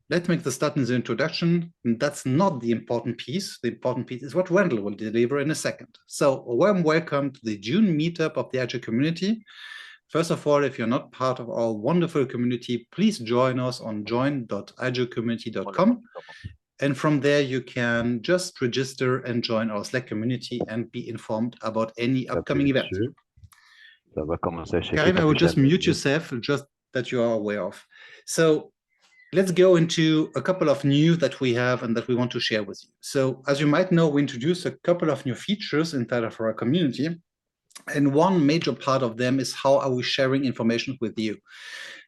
let's make the start in the introduction. And that's not the important piece. The important piece is what Randel will deliver in a second. So warm welcome to the June meetup of the IGEL community. First of all, if you're not part of our wonderful community, please join us on join.igelcommunity.com. And from there, you can just register and join our Slack community and be informed about any upcoming event. Ça va commencer à checker. Karim, I will just mute yourself, just that you are aware of. So let's go into a couple of news that we have and that we want to share with you. So as you might know, we introduced a couple of new features inside of our community. And one major part of them is how are we sharing information with you.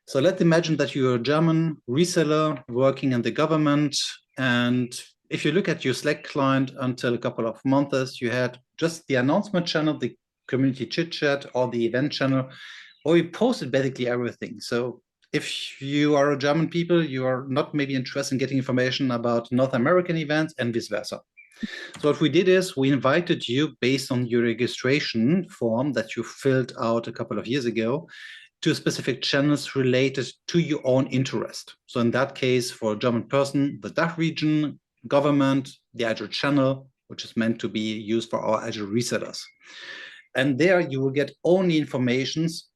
So let's imagine that you're a German reseller working in the government. And if you look at your Slack client until a couple of months, you had just the announcement channel, the community chit chat, or the event channel, or you posted basically everything. So if you are a German people, you are not maybe interested in getting information about North American events and vice versa. So what we did is we invited you based on your registration form that you filled out a couple of years ago to specific channels related to your own interest. So in that case, for a German person, the DACH region, government, the IGEL channel, which is meant to be used for our IGEL resellers. And there you will get only informations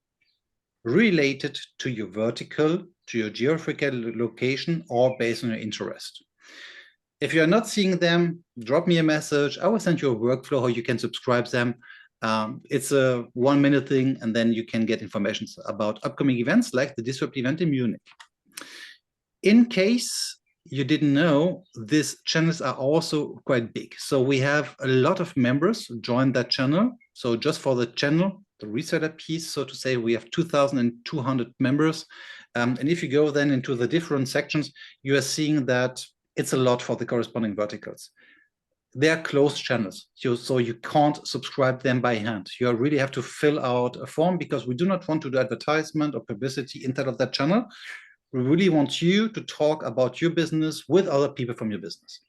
related to your vertical, to your geographical location, or based on your interest. If you're not seeing them, drop me a message. I will send you a workflow how you can subscribe them. It's a 1-minute thing, and then you can get information about upcoming events like the Disrupt event in Munich. In case you didn't know, these channels are also quite big. So we have a lot of members join that channel. So just for the channel, the reseller piece, so to say, we have 2,200 members. And if you go then into the different sections, you are seeing that it's a lot for the corresponding verticals. They are closed channels, so you can't subscribe them by hand. You really have to fill out a form because we do not want to do advertisement or publicity inside of that channel. We really want you to talk about your business with other people from your business.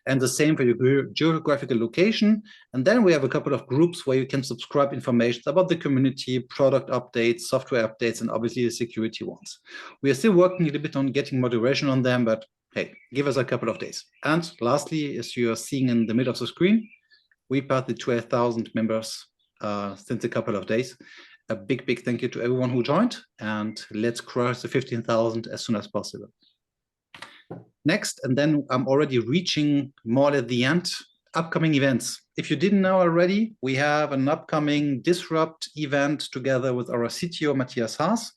And the same for your geographical location. And then we have a couple of groups where you can subscribe information about the community, product updates, software updates, and obviously the security ones. We are still working a little bit on getting moderation on them, but hey, give us a couple of days. And lastly, as you are seeing in the middle of the screen, we passed the 12,000 members since a couple of days. A big, big thank you to everyone who joined, and let's cross the 15,000 as soon as possible. Next, and then I'm already reaching more at the end, upcoming events. If you didn't know already, we have an upcoming Disrupt event together with our CTO, Matthias Haas,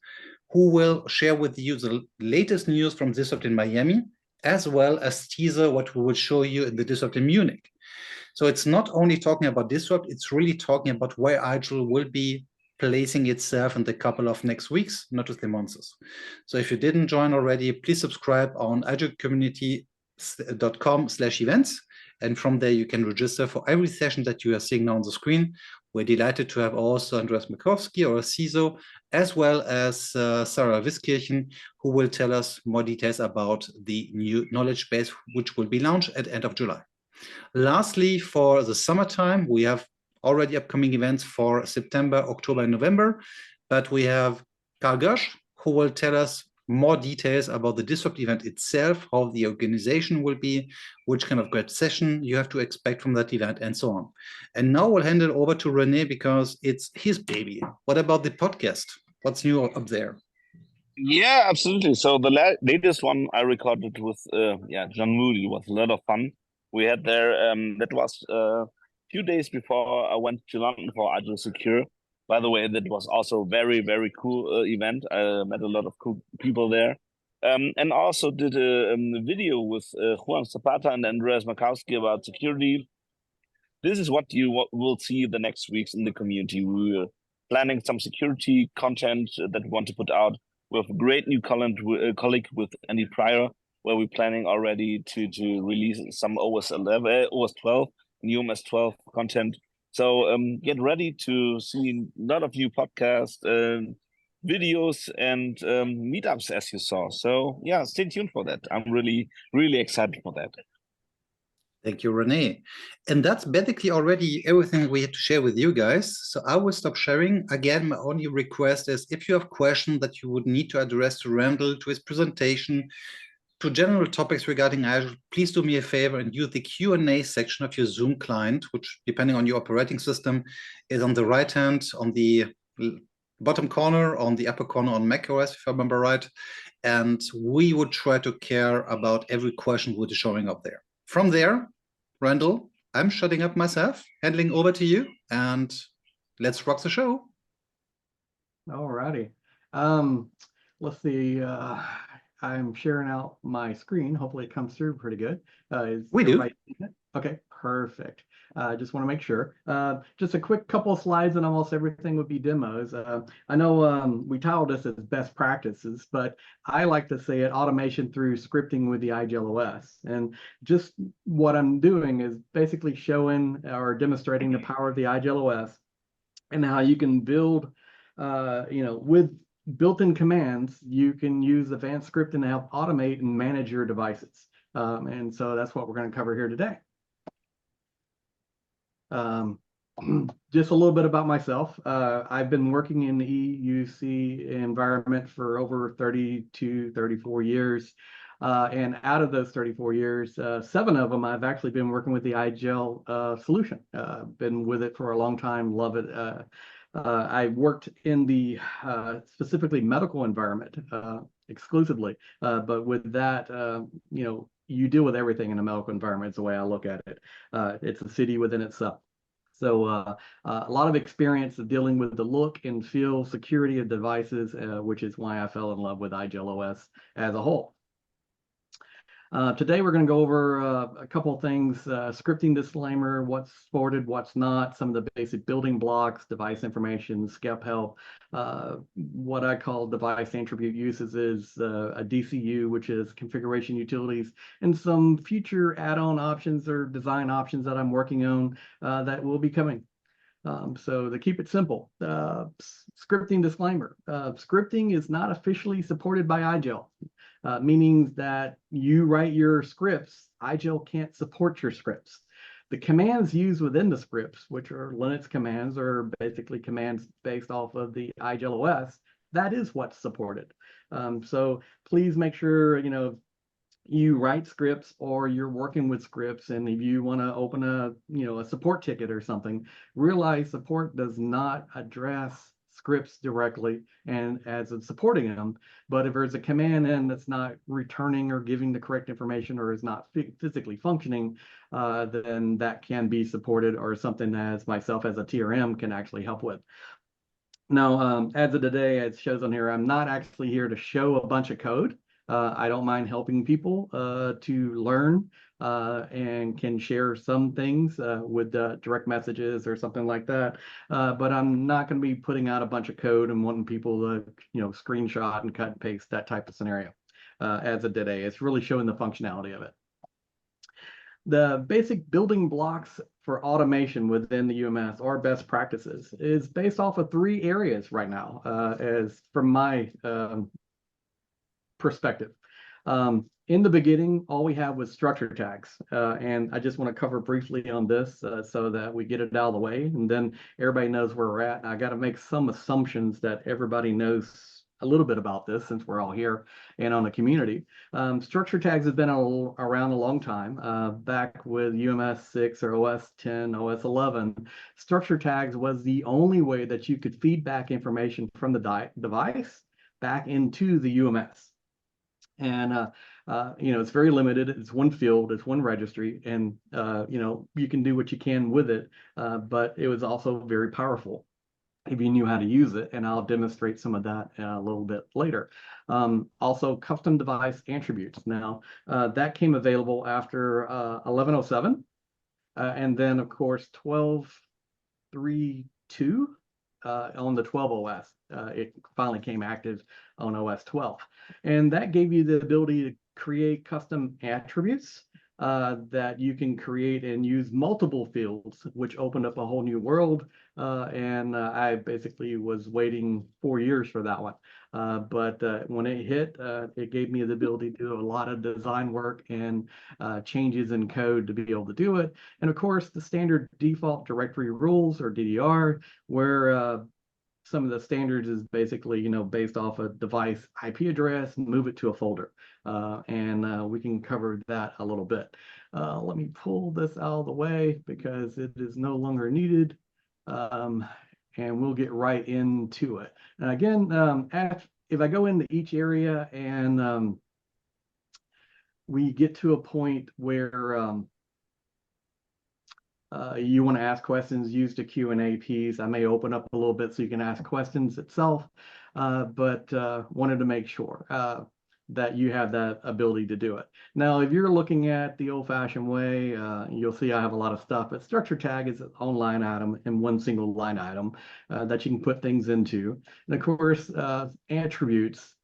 who will share with you the latest news from Disrupt in Miami, as well as teaser what we will show you in the Disrupt in Munich. So it's not only talking about Disrupt, it's really talking about where IGEL will be placing itself in the couple of next weeks, not just the months. So if you didn't join already, please subscribe on igelcommunity.com/events. And from there, you can register for every session that you are seeing now on the screen. We're delighted to have also Andreas Mikowski, our CISO, as well as Sarah Wiskirchen, who will tell us more details about the new knowledge base, which will be launched at the end of July. Lastly, for the summertime, we have already upcoming events for September, October, and November, but we have Karl Gersch, who will tell us more details about the Disrupt event itself, how the organization will be, which kind of great session you have to expect from that event, and so on. And now we'll hand it over to René because it's his baby. What about the podcast? What's new up there? Yeah, absolutely. So the latest one I recorded with John Moody was a lot of fun. We had there, that was few days before I went to London for IGEL Secure. By the way, that was also a very, very cool event. I met a lot of cool people there. And also did a video with Juan Zapata and Andreas Makowski about security. This is what you will see the next weeks in the community. We're planning some security content that we want to put out. We have a great new colleague with Andy Pryor, where we're planning already to release some OS 12, new OS 12 content. So get ready to see a lot of new podcasts, videos, and meetups, as you saw. So yeah, stay tuned for that. I'm really, really excited for that. Thank you, René. And that's basically already everything we had to share with you guys. So I will stop sharing. Again, my only request is if you have questions that you would need to address to Randel, to his presentation, to general topics regarding Azure, please do me a favor and use the Q&A section of your Zoom client, which, depending on your operating system, is on the right hand, on the bottom corner, on the upper corner on macOS, if I remember right. And we would try to care about every question which is showing up there. From there, Randel, I'm shutting up myself, handing over to you, and let's rock the show. All righty. Let's see. I'm sharing out my screen. Hopefully it comes through pretty good. We do. Okay, perfect. Just want to make sure. Just a quick couple of slides and almost everything would be demos. I know we titled this as best practices, but I like to say it automation through scripting with the IGEL OS. And just what I'm doing is basically showing or demonstrating the power of the IGEL OS and how you can build, with built-in commands, you can use advanced scripting to help automate and manage your devices. And so that's what we're going to cover here today. Just a little bit about myself. I've been working in the EUC environment for over 34 years. And out of those 34 years, 7 of them, I've actually been working with the IGEL solution. Been with it for a long time, love it. I worked in the specifically medical environment exclusively, but with that, you deal with everything in a medical environment is the way I look at it. It's a city within itself. So a lot of experience of dealing with the look and feel security of devices, which is why I fell in love with IGEL OS as a whole. Today we're going to go over a couple of things, scripting disclaimer, what's supported, what's not, some of the basic building blocks, device information, SCEP help, what I call device attribute uses is a DCU, which is configuration utilities, and some future add-on options or design options that I'm working on that will be coming. So to keep it simple, scripting disclaimer, scripting is not officially supported by IGEL. Meaning that you write your scripts, IGEL can't support your scripts. The commands used within the scripts, which are Linux commands or basically commands based off of the IGEL OS, that is what's supported. So please make sure, you write scripts or you're working with scripts, and if you want to open a support ticket or something, realize support does not address scripts directly and as it's supporting them, but if there's a command in that's not returning or giving the correct information or is not physically functioning, then that can be supported or something as myself as a TRM can actually help with. Now, as of today, it shows on here, I'm not actually here to show a bunch of code. I don't mind helping people to learn and can share some things with direct messages or something like that. But I'm not going to be putting out a bunch of code and wanting people to, screenshot and cut and paste, that type of scenario. As of today, it's really showing the functionality of it. The basic building blocks for automation within the UMS or best practices is based off of 3 areas right now, as from my perspective. In the beginning, all we have was structure tags, and I just want to cover briefly on this so that we get it out of the way, and then everybody knows where we're at. And I got to make some assumptions that everybody knows a little bit about this since we're all here and on the community. Structure tags have been around a long time. Back with UMS 6 or OS 10, OS 11, structure tags was the only way that you could feed back information from the device back into the UMS. And it's very limited. It's one field, it's one registry, and you can do what you can with it, but it was also very powerful if you knew how to use it, and I'll demonstrate some of that a little bit later. Also, custom device attributes. Now, that came available after 1107, and then, of course, 12.3.2 on the 12 OS. It finally came active on OS 12. And that gave you the ability to create custom attributes that you can create and use multiple fields, which opened up a whole new world. And I basically was waiting 4 years for that one. But when it hit, it gave me the ability to do a lot of design work and changes in code to be able to do it. And of course, the standard default directory rules or DDR, where some of the standards is basically, based off a device IP address, move it to a folder. And we can cover that a little bit. Let me pull this out of the way because it is no longer needed. And we'll get right into it. And again, if I go into each area and we get to a point where you want to ask questions, use the Q&A piece. I may open up a little bit so you can ask questions itself, but wanted to make sure that you have that ability to do it. Now, if you're looking at the old-fashioned way, you'll see I have a lot of stuff, but structure tag is its own line item and one single line item that you can put things into. And of course, attributes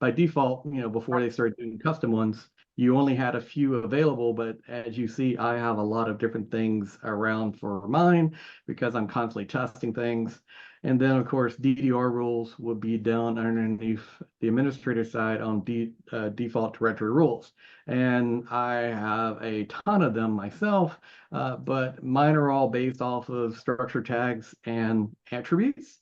by default, before they started doing custom ones, you only had a few available, but as you see, I have a lot of different things around for mine because I'm constantly testing things. And then, of course, DDR rules will be down underneath the administrator side on default directory rules. And I have a ton of them myself, but mine are all based off of structure tags and attributes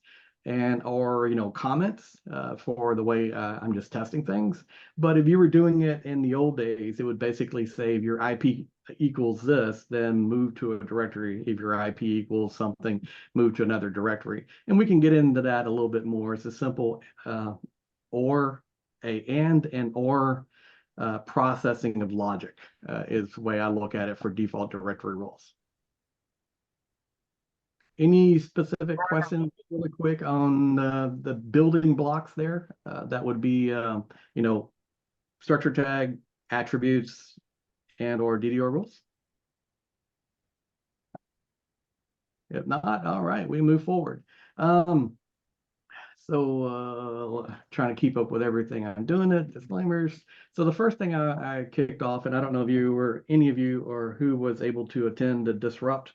and or comments for the way I'm just testing things. But if you were doing it in the old days, it would basically say if your IP equals this, then move to a directory. If your IP equals something, move to another directory. And we can get into that a little bit more. It's a simple or processing of logic is the way I look at it for default directory roles. Any specific questions really quick on the building blocks there? That would be, structure tag, attributes, and or DDR rules? If not, all right, we move forward. So trying to keep up with everything I'm doing it, disclaimers. So the first thing I kicked off, and I don't know if you or any of you or who was able to attend the Disrupt.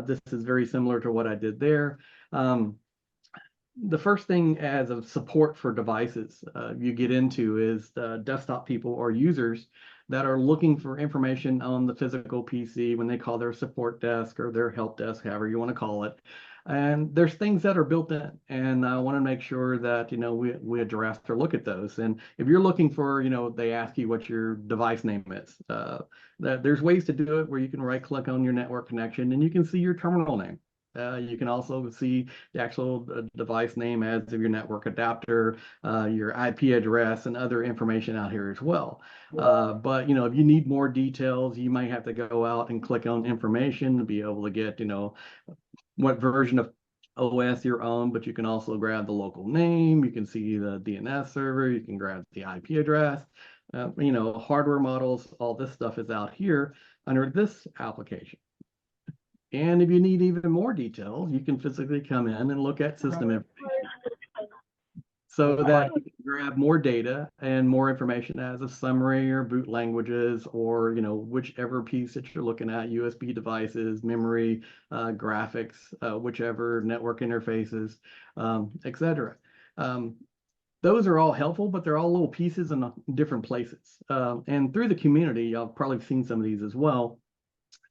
This is very similar to what I did there. The first thing as a support for devices you get into is desktop people or users that are looking for information on the physical PC when they call their support desk or their help desk, however you want to call it. And there's things that are built in, and I want to make sure that we address or look at those. And if you're looking for, they ask you what your device name is. That there's ways to do it where you can right-click on your network connection and you can see your terminal name. You can also see the actual device name as of your network adapter, your IP address, and other information out here as well. But if you need more details, you might have to go out and click on information to be able to get what version of OS you're on, but you can also grab the local name. You can see the DNS server. You can grab the IP address. Hardware models, all this stuff is out here under this application. And if you need even more details, you can physically come in and look at system information so that you can grab more data and more information as a summary or boot languages or, whichever piece that you're looking at, USB devices, memory, graphics, whichever network interfaces, etc. Those are all helpful, but they're all little pieces in different places. And through the community, y'all have probably seen some of these as well,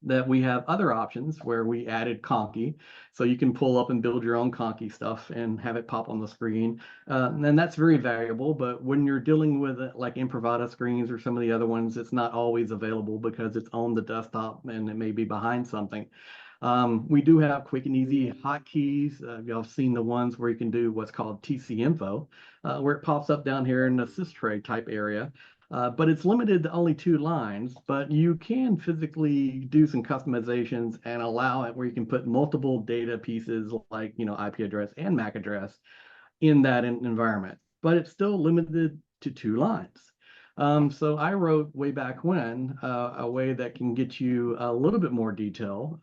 that we have other options where we added Conky. So you can pull up and build your own Conky stuff and have it pop on the screen. And that's very valuable, but when you're dealing with like Improvada screens or some of the other ones, it's not always available because it's on the desktop and it may be behind something. We do have quick and easy hotkeys. Y'all have seen the ones where you can do what's called TC info, where it pops up down here in the systray type area. But it's limited to only 2 lines, but you can physically do some customizations and allow it where you can put multiple data pieces like, IP address and MAC address in that environment, but it's still limited to 2 lines. So I wrote way back when a way that can get you a little bit more detail,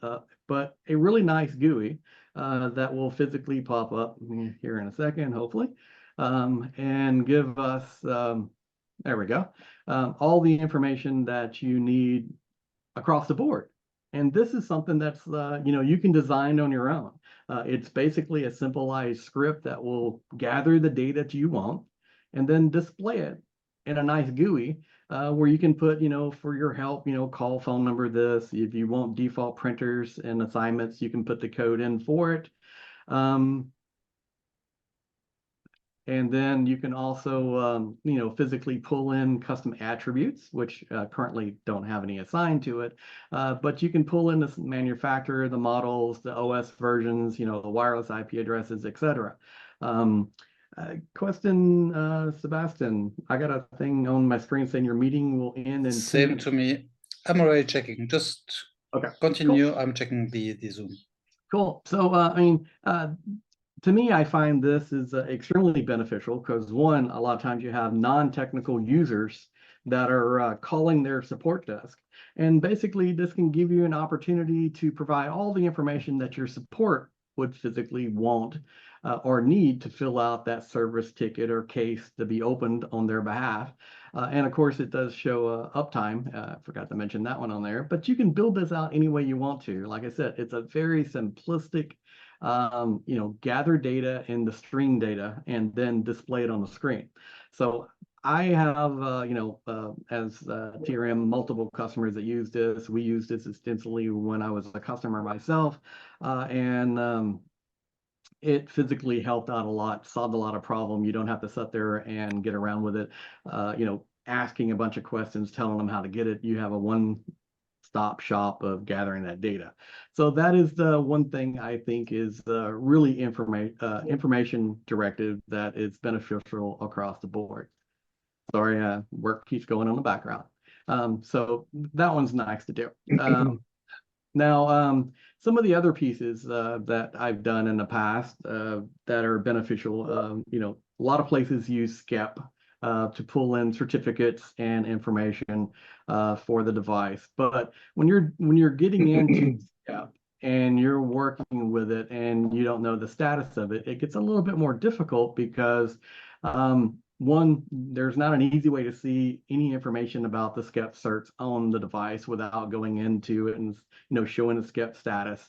but a really nice GUI that will physically pop up here in a second, hopefully, and give us there we go. All the information that you need across the board. And this is something that's, you can design on your own. It's basically a simplified script that will gather the data that you want and then display it in a nice GUI where you can put, for your help, call phone number this. If you want default printers and assignments, you can put the code in for it. And then you can also, physically pull in custom attributes, which currently don't have any assigned to it. But you can pull in the manufacturer, the models, the OS versions, the wireless IP addresses, etc. Question, Sebastian, I got a thing on my screen saying your meeting will end in 10 Same minutes. to me. I'm already checking. Just continue. Cool. I'm checking the Zoom. Cool. So, to me, I find this is extremely beneficial because, one, a lot of times you have non-technical users that are calling their support desk. And basically, this can give you an opportunity to provide all the information that your support would physically want or need to fill out that service ticket or case to be opened on their behalf. And of course, it does show uptime. I forgot to mention that one on there. But you can build this out any way you want to. Like I said, it's a very simplistic gather data in the string data and then display it on the screen. So I have, as TRM, multiple customers that use this. We used this extensively when I was a customer myself, and it physically helped out a lot, solved a lot of problem. You don't have to sit there and get around with it, asking a bunch of questions, telling them how to get it. You have a one-stop shop of gathering that data. So that is the one thing I think is really information directed that is beneficial across the board. Sorry, work keeps going on in the background. So that one's nice to do. Now, some of the other pieces that I've done in the past that are beneficial, a lot of places use SCEP to pull in certificates and information for the device. But when you're getting into SCEP and you're working with it and you don't know the status of it, it gets a little bit more difficult because one, there's not an easy way to see any information about the SCEP certs on the device without going into it and showing the SCEP status.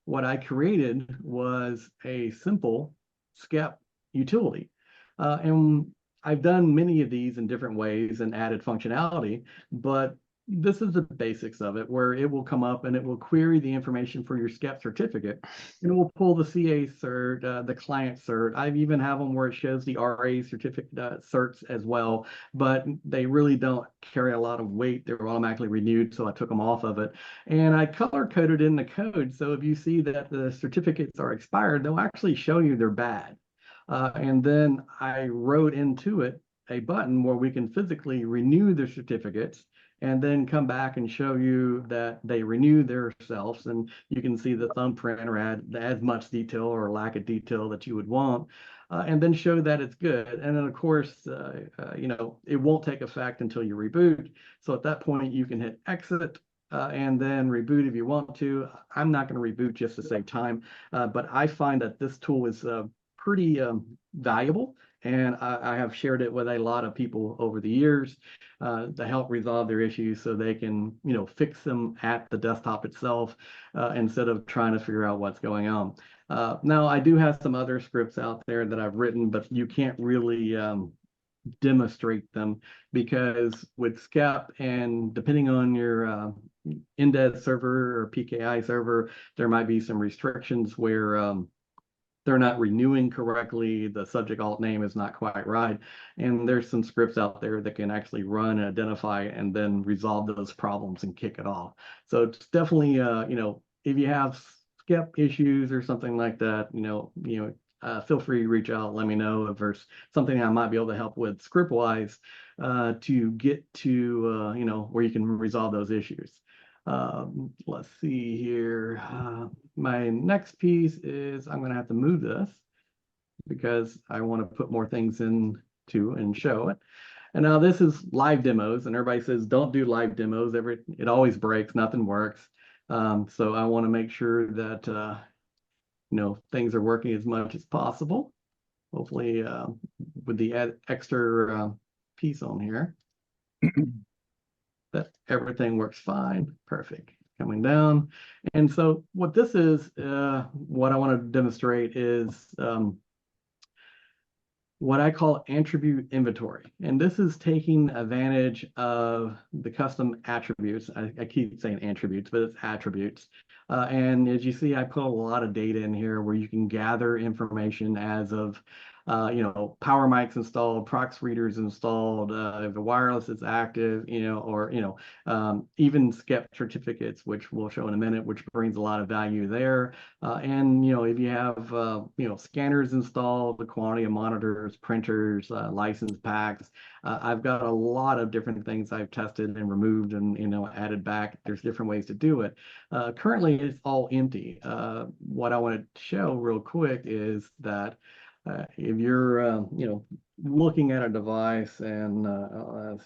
What I created was a simple SCEP utility, and I've done many of these in different ways and added functionality, but this is the basics of it, where it will come up and it will query the information for your SCEP certificate, and it will pull the CA cert, the client cert. I even have them where it shows the RA certificate certs as well, but they really don't carry a lot of weight. They're automatically renewed, so I took them off of it. And I color-coded in the code, so if you see that the certificates are expired, they'll actually show you they're bad. And then I wrote into it a button where we can physically renew the certificates and then come back and show you that they renew themselves, and you can see the thumbprint or add as much detail or lack of detail that you would want, and then show that it's good. And then of course, it won't take effect until you reboot. So at that point, you can hit exit and then reboot if you want to. I'm not going to reboot just to save time, but I find that this tool is pretty valuable. And I have shared it with a lot of people over the years to help resolve their issues so they can, fix them at the desktop itself instead of trying to figure out what's going on. Now, I do have some other scripts out there that I've written, but you can't really demonstrate them because with SCEP and depending on your INDES server or PKI server, there might be some restrictions where they're not renewing correctly, the subject alt name is not quite right, and there's some scripts out there that can actually run and identify and then resolve those problems and kick it off. So it's definitely, if you have SCEP issues or something like that, feel free to reach out, let me know if there's something I might be able to help with script-wise to get to, where you can resolve those issues. Let's see here. My next piece is I'm going to have to move this because I want to put more things into and show it. And now this is live demos, and everybody says don't do live demos. It always breaks, nothing works. So I want to make sure that things are working as much as possible. Hopefully, with the extra piece on here. That everything works fine. Perfect. Coming down. And so what this is, what I want to demonstrate is what I call attribute inventory. And this is taking advantage of the custom attributes. I keep saying attributes, but it's attributes. And as you see, I put a lot of data in here where you can gather information as of power mics installed, prox readers installed, if the wireless is active, or even SCEP certificates, which we'll show in a minute, which brings a lot of value there. And if you have scanners installed, the quantity of monitors, printers, license packs. I've got a lot of different things I've tested and removed and added back. There's different ways to do it. Currently, it's all empty. What I want to show real quick is that if you're looking at a device and let's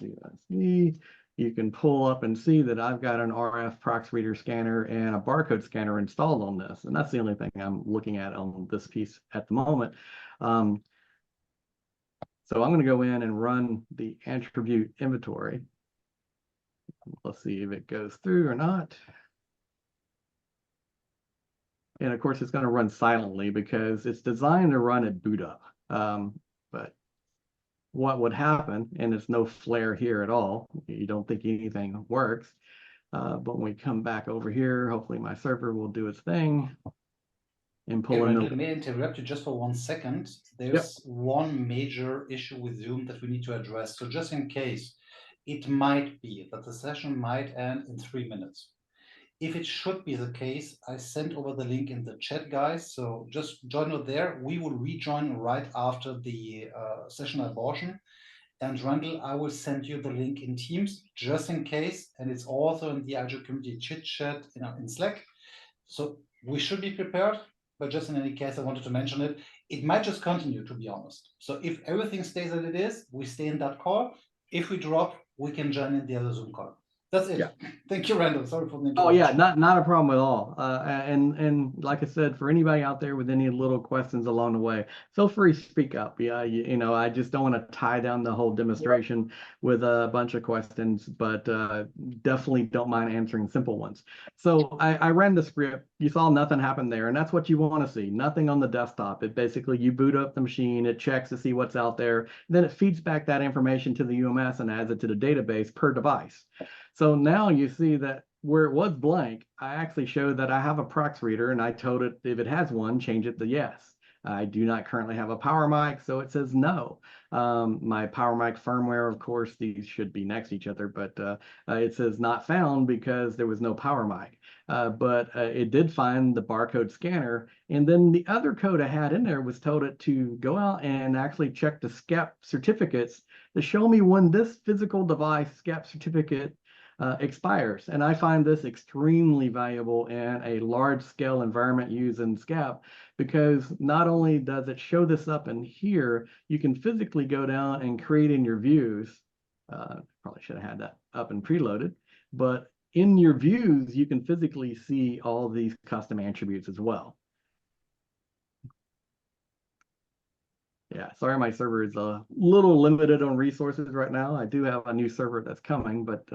see, you can pull up and see that I've got an RF prox reader scanner and a barcode scanner installed on this, and that's the only thing I'm looking at on this piece at the moment. So I'm going to go in and run the attribute inventory. Let's see if it goes through or not. And of course, it's going to run silently because it's designed to run at boot up. But what would happen, and there's no flare here at all, you don't think anything works. But when we come back over here, hopefully my server will do its thing. And pull in Randel, may I interrupt you just for 1 second? There's one major issue with Zoom that we need to address. So just in case, it might be that the session might end in 3 minutes. If it should be the case, I sent over the link in the chat, guys. So just join us there. We will rejoin right after the session abortion. And Randel, I will send you the link in Teams just in case. And it's also in the IGEL community chit chat in Slack. So we should be prepared. But just in any case, I wanted to mention it. It might just continue, to be honest. So if everything stays as it is, we stay in that call. If we drop, we can join in the other Zoom call. That's it. Yeah. Thank you, Randel. Sorry for the interruption. Oh yeah, not a problem at all. And like I said, for anybody out there with any little questions along the way, feel free to speak up. Yeah, I just don't want to tie down the whole demonstration with a bunch of questions, but definitely don't mind answering simple ones. So I ran the script. You saw nothing happen there, and that's what you want to see. Nothing on the desktop. It basically, you boot up the machine, it checks to see what's out there, then it feeds back that information to the UMS and adds it to the database per device. So now you see that where it was blank, I actually showed that I have a prox reader, and I told it if it has one, change it to yes. I do not currently have a power mic, so it says no. My power mic firmware, of course, these should be next to each other, but it says not found because there was no power mic. But it did find the barcode scanner, and then the other code I had in there was told it to go out and actually check the SCEP certificates to show me when this physical device SCEP certificate expires. And I find this extremely valuable in a large scale environment using SCEP, because not only does it show this up in here, you can physically go down and create in your views. Probably should have had that up and preloaded, but in your views, you can physically see all these custom attributes as well. Yeah, sorry, my server is a little limited on resources right now. I do have a new server that's coming, but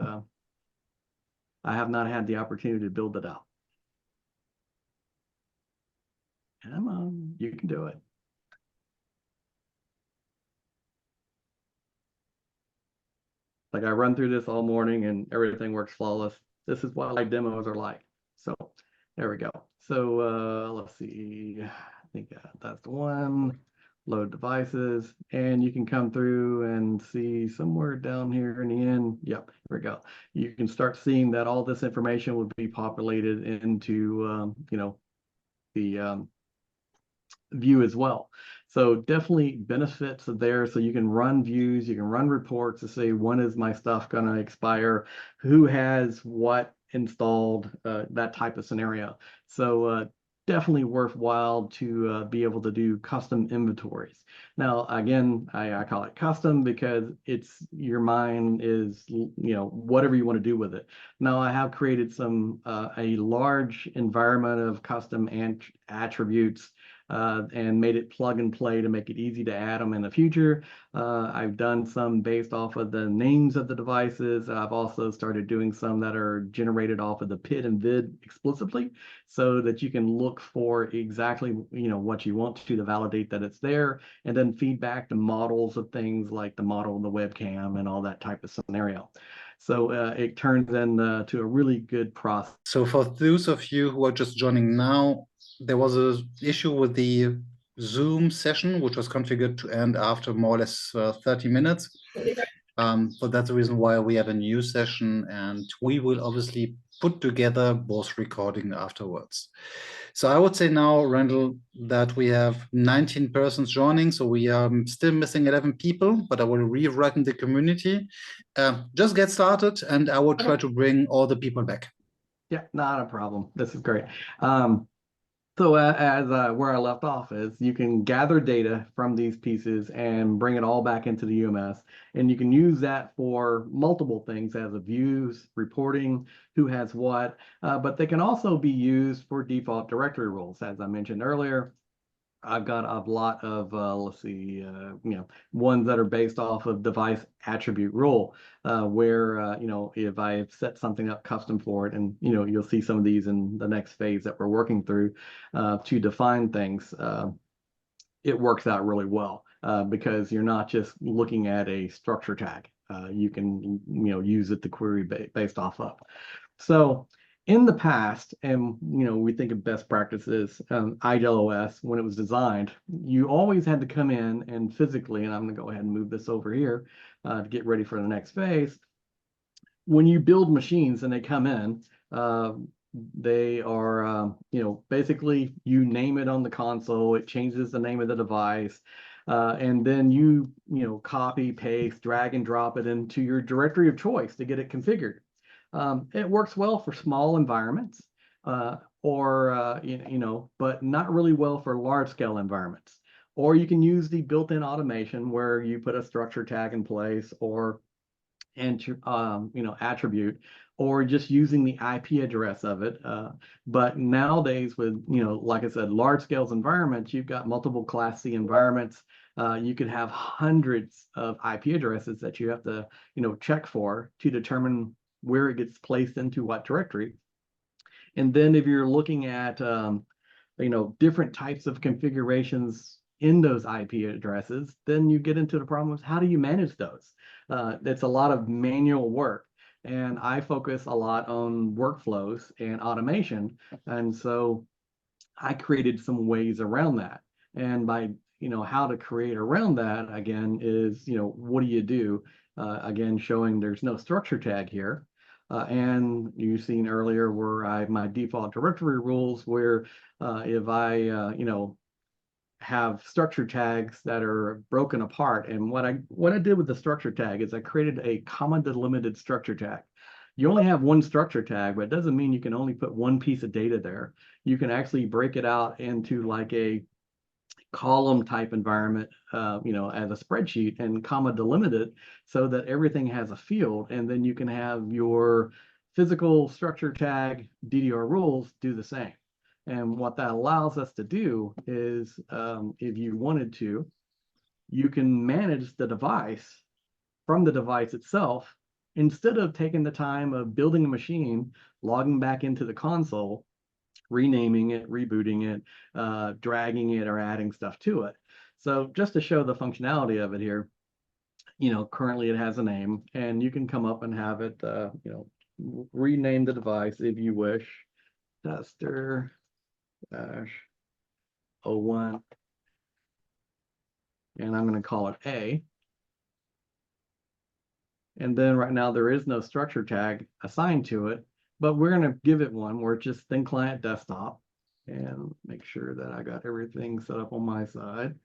I have not had the opportunity to build it out. Come on, you can do it. Like, I run through this all morning and everything works flawless. This is what live demos are like. So there we go. So let's see. I think that's the one. Load devices, and you can come through and see somewhere down here in the end. Yep, here we go. You can start seeing that all this information would be populated into the view as well. So definitely benefits there. So you can run views, you can run reports to say, when is my stuff going to expire, who has what installed, that type of scenario. So definitely worthwhile to be able to do custom inventories. Now, again, I call it custom because it's your mind is, whatever you want to do with it. Now, I have created some a large environment of custom attributes and made it plug and play to make it easy to add them in the future. I've done some based off of the names of the devices. I've also started doing some that are generated off of the PID and VID explicitly, so that you can look for exactly what you want to validate that it's there, and then feedback the models of things like the model of the webcam and all that type of scenario. So it turns into a really good process. So for those of you who are just joining now, there was an issue with the Zoom session, which was configured to end after more or less 30 minutes. So that's the reason why we have a new session, and we will obviously put together both recording afterwards. So I would say now, Randel, that we have 19 persons joining, so we are still missing 11 people, but I will rewrite in the community. Just get started, and I will try to bring all the people back. Yeah, not a problem. This is great. So as where I left off is you can gather data from these pieces and bring it all back into the UMS, and you can use that for multiple things as a views, reporting, who has what, but they can also be used for default directory roles. As I mentioned earlier, I've got a lot of, let's see, ones that are based off of device attribute role, where, if I have set something up custom for it, and, you'll see some of these in the next phase that we're working through to define things, it works out really well because you're not just looking at a structure tag. You can, use it to query based off of. So in the past, and we think of best practices, IGEL OS, when it was designed, you always had to come in and physically, and I'm going to go ahead and move this over here to get ready for the next phase. When you build machines and they come in, they are, basically you name it on the console, it changes the name of the device, and then you copy, paste, drag and drop it into your directory of choice to get it configured. It works well for small environments, but not really well for large scale environments. Or you can use the built-in automation where you put a structure tag in place, or attribute, or just using the IP address of it. But nowadays with, like I said, large scale environments, you've got multiple Class C environments. You could have hundreds of IP addresses that you have to, check for to determine where it gets placed into what directory. And then if you're looking at, different types of configurations in those IP addresses, then you get into the problem of how do you manage those? It's a lot of manual work. And I focus a lot on workflows and automation. And so I created some ways around that. And by, how to create around that, again, is, what do you do? Again, showing there's no structure tag here. And you've seen earlier where my default directory rules, where if I, have structure tags that are broken apart. And what I did with the structure tag is I created a comma delimited structure tag. You only have one structure tag, but it doesn't mean you can only put one piece of data there. You can actually break it out into like a column type environment, as a spreadsheet, and comma delimited so that everything has a field. And then you can have your physical structure tag DDR rules do the same. And what that allows us to do is, if you wanted to, you can manage the device from the device itself instead of taking the time of building a machine, logging back into the console, renaming it, rebooting it, dragging it, or adding stuff to it. So just to show the functionality of it here, currently it has a name, and you can come up and have it, rename the device if you wish. Tester -01, and I'm going to call it A. And then right now there is no structure tag assigned to it, but we're going to give it one where it's just thin client desktop, and make sure that I got everything set up on my side.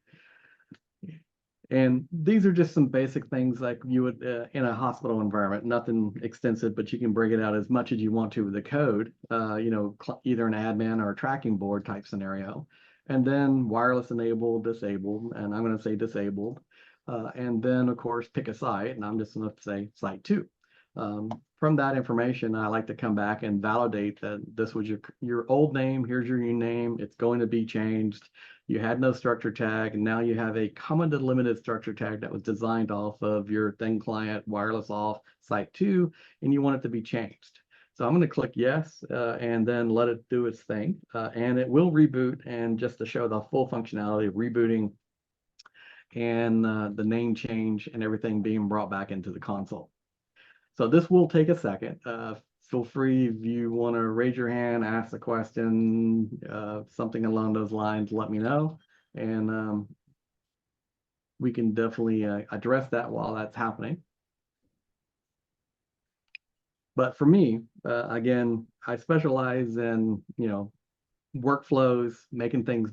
And these are just some basic things like you would in a hospital environment, nothing extensive, but you can break it out as much as you want to with the code, either an admin or a tracking board type scenario. And then wireless enabled, disabled, and I'm going to say disabled. And then, of course, pick a site, and I'm just going to say site 2. From that information, I like to come back and validate that this was your old name. Here's your new name. It's going to be changed. You had no structure tag, and now you have a comma delimited structure tag that was designed off of your thin client wireless off site 2, and you want it to be changed. So I'm going to click yes, and then let it do its thing, and it will reboot. And just to show the full functionality of rebooting and the name change and everything being brought back into the console. So this will take a second. Feel free if you want to raise your hand, ask a question, something along those lines, let me know. And we can definitely address that while that's happening. But for me, again, I specialize in, workflows, making things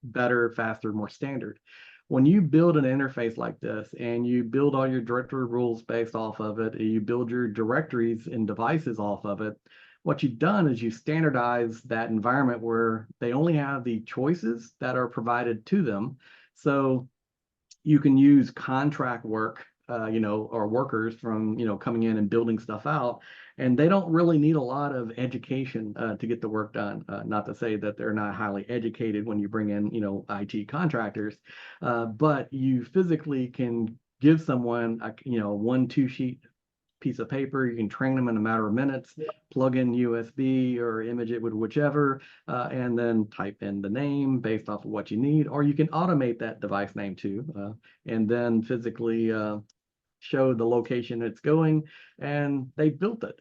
better, faster, more standard. When you build an interface like this and you build all your directory rules based off of it, you build your directories and devices off of it, what you've done is you standardize that environment where they only have the choices that are provided to them. So you can use contract work, or workers from, coming in and building stuff out, and they don't really need a lot of education to get the work done. Not to say that they're not highly educated when you bring in, IT contractors, but you physically can give someone a, 1-2 sheet piece of paper. You can train them in a matter of minutes, plug in USB or image it with whichever, and then type in the name based off of what you need, or you can automate that device name too, and then physically show the location it's going, and they built it.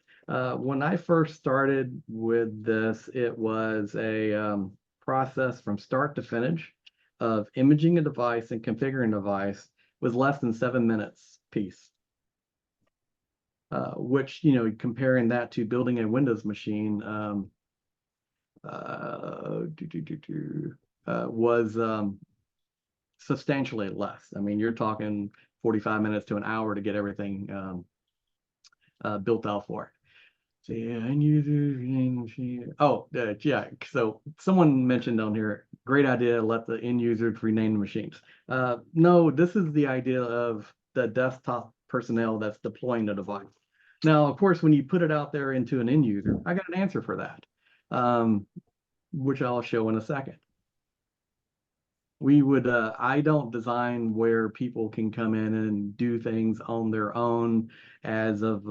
When I first started with this, it was a process from start to finish of imaging a device and configuring a device was less than 7 minutes piece. Which, comparing that to building a Windows machine was substantially less. I mean, you're talking 45 minutes to an hour to get everything built out for it. So yeah, end user rename machine. Oh, yeah. So someone mentioned on here, great idea, let the end users rename the machines. No, this is the idea of the desktop personnel that's deploying the device. Now, of course, when you put it out there into an end user, I got an answer for that, which I'll show in a second. We would, I don't design where people can come in and do things on their own as of,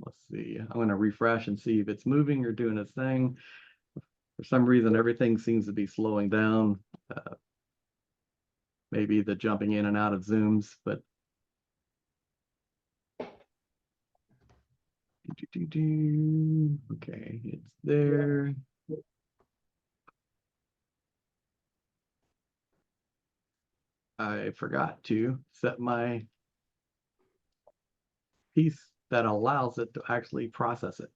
let's see, I'm going to refresh and see if it's moving or doing its thing. For some reason, everything seems to be slowing down. Maybe the jumping in and out of Zooms, but okay, it's there. I forgot to set my piece that allows it to actually process it.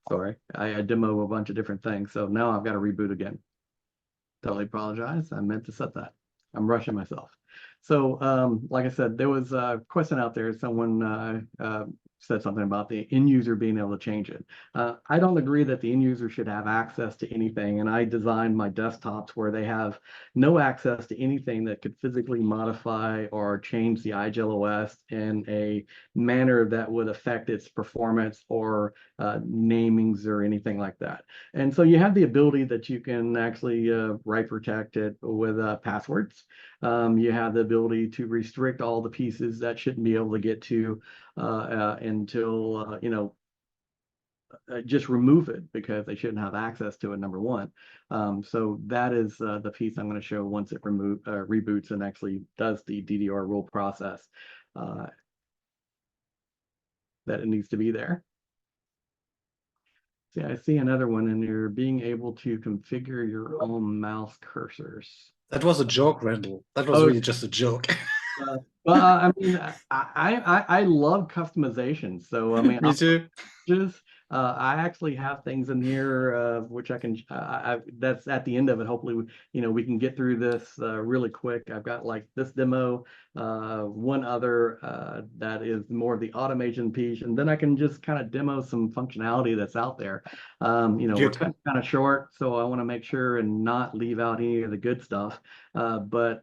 Sorry, I demo a bunch of different things, so now I've got to reboot again. Totally apologize. I meant to set that. I'm rushing myself. So, like I said, there was a question out there. Someone said something about the end user being able to change it. I don't agree that the end user should have access to anything, and I designed my desktops where they have no access to anything that could physically modify or change the IGEL OS in a manner that would affect its performance or namings or anything like that. And so you have the ability that you can actually write protect it with passwords. You have the ability to restrict all the pieces that shouldn't be able to get to until, just remove it because they shouldn't have access to it, number one. So that is the piece I'm going to show once it reboots and actually does the DDR rule process that it needs to be there. See, I see another one in there, being able to configure your own mouse cursors. That was a joke, Randel. That was really just a joke. Well, I mean, I love customization. So, I mean, Me too. I actually have things in here which I can, that's at the end of it. Hopefully, we can get through this really quick. I've got like this demo, one other that is more of the automation piece, and then I can just kind of demo some functionality that's out there. We're cutting kind of short, so I want to make sure and not leave out any of the good stuff. But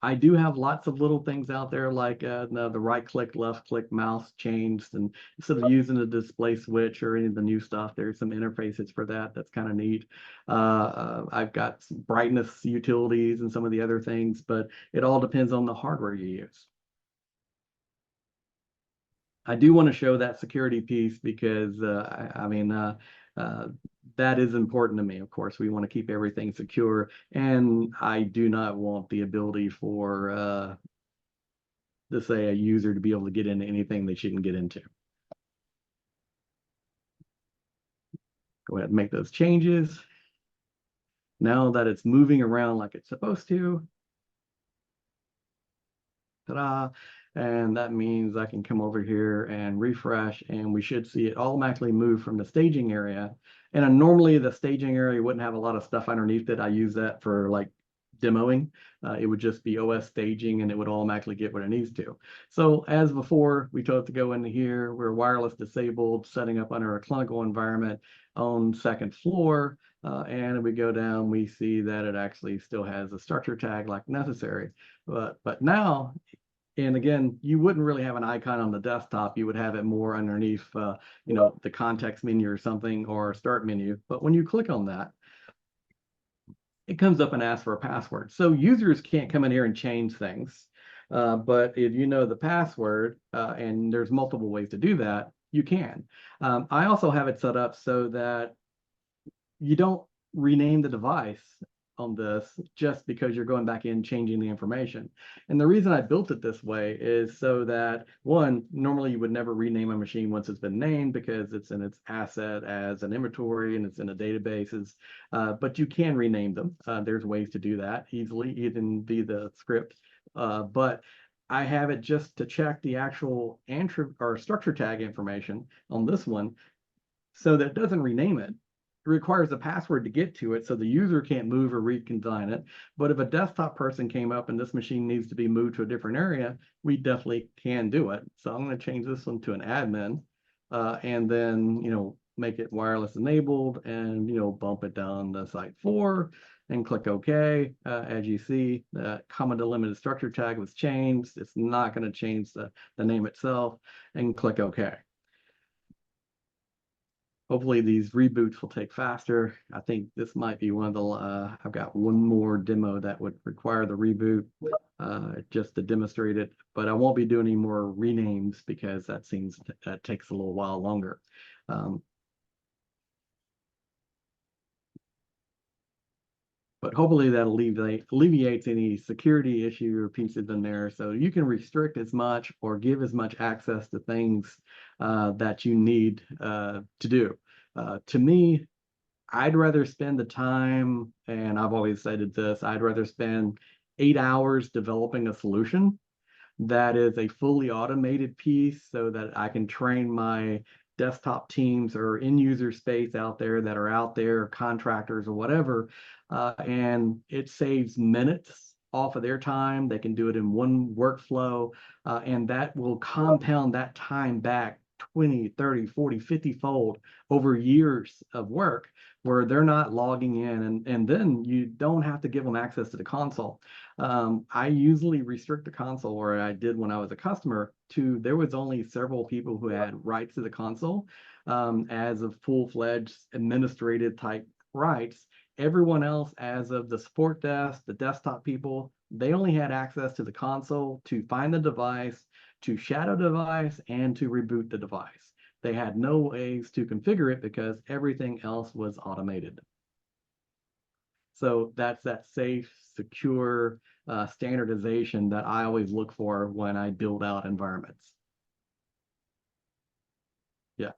I do have lots of little things out there like the right click, left click mouse changed, and instead of using the display switch or any of the new stuff, there's some interfaces for that. That's kind of neat. I've got some brightness utilities and some of the other things, but it all depends on the hardware you use. I do want to show that security piece because that is important to me. Of course, we want to keep everything secure, and I do not want the ability for, let's say, a user to be able to get into anything they shouldn't get into. Go ahead and make those changes. Now that it's moving around like it's supposed to, ta-da, and that means I can come over here and refresh, and we should see it automatically move from the staging area. And normally the staging area wouldn't have a lot of stuff underneath it. I use that for like demoing. It would just be OS staging, and it would automatically get what it needs to. So as before, we told it to go into here. We're wireless disabled, setting up under a clinical environment on second floor. And if we go down, we see that it actually still has a structure tag like necessary. But now, and again, you wouldn't really have an icon on the desktop. You would have it more underneath, the context menu or something, or start menu. But when you click on that, it comes up and asks for a password. So users can't come in here and change things. But if you know the password, and there's multiple ways to do that, you can. I also have it set up so that you don't rename the device on this just because you're going back in changing the information. And the reason I built it this way is so that, one, normally you would never rename a machine once it's been named because it's in its asset as an inventory and it's in the databases, but you can rename them. There's ways to do that easily, even via the script. But I have it just to check the actual or structure tag information on this one so that it doesn't rename it. It requires a password to get to it, so the user can't move or reconfine it. But if a desktop person came up and this machine needs to be moved to a different area, we definitely can do it. So I'm going to change this one to an admin, and then, make it wireless enabled, and, bump it down to site 4 and click OK. As you see, the comma delimited structure tag was changed. It's not going to change the name itself, and click OK. Hopefully these reboots will take faster. I think this might be one of the, I've got one more demo that would require the reboot just to demonstrate it, but I won't be doing any more renames because that takes a little while longer. But hopefully that alleviates any security issue or pieces in there. So you can restrict as much or give as much access to things that you need to do. To me, I'd rather spend the time, and I've always cited this, I'd rather spend 8 hours developing a solution that is a fully automated piece so that I can train my desktop teams or end user space out there, contractors or whatever, and it saves minutes off of their time. They can do it in one workflow, and that will compound that time back 20, 30, 40, 50 fold over years of work where they're not logging in, and then you don't have to give them access to the console. I usually restrict the console, or I did when I was a customer, to there was only several people who had rights to the console as a full-fledged administrative type rights. Everyone else, as of the support desk, the desktop people, they only had access to the console to find the device, to shadow the device, and to reboot the device. They had no ways to configure it because everything else was automated. So that's that safe, secure standardization that I always look for when I build out environments. Yeah.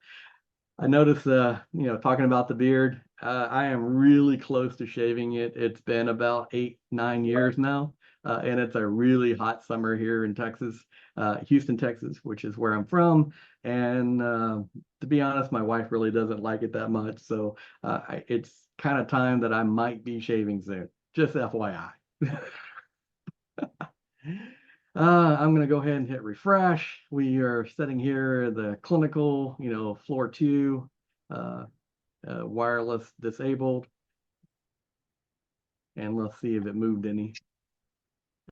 I noticed, talking about the beard, I am really close to shaving it. It's been about 8, 9 years now, and it's a really hot summer here in Texas, Houston, Texas, which is where I'm from. And to be honest, my wife really doesn't like it that much. So it's kind of time that I might be shaving soon, just FYI. I'm going to go ahead and hit refresh. We are setting here the clinical, floor 2, wireless disabled. And let's see if it moved any.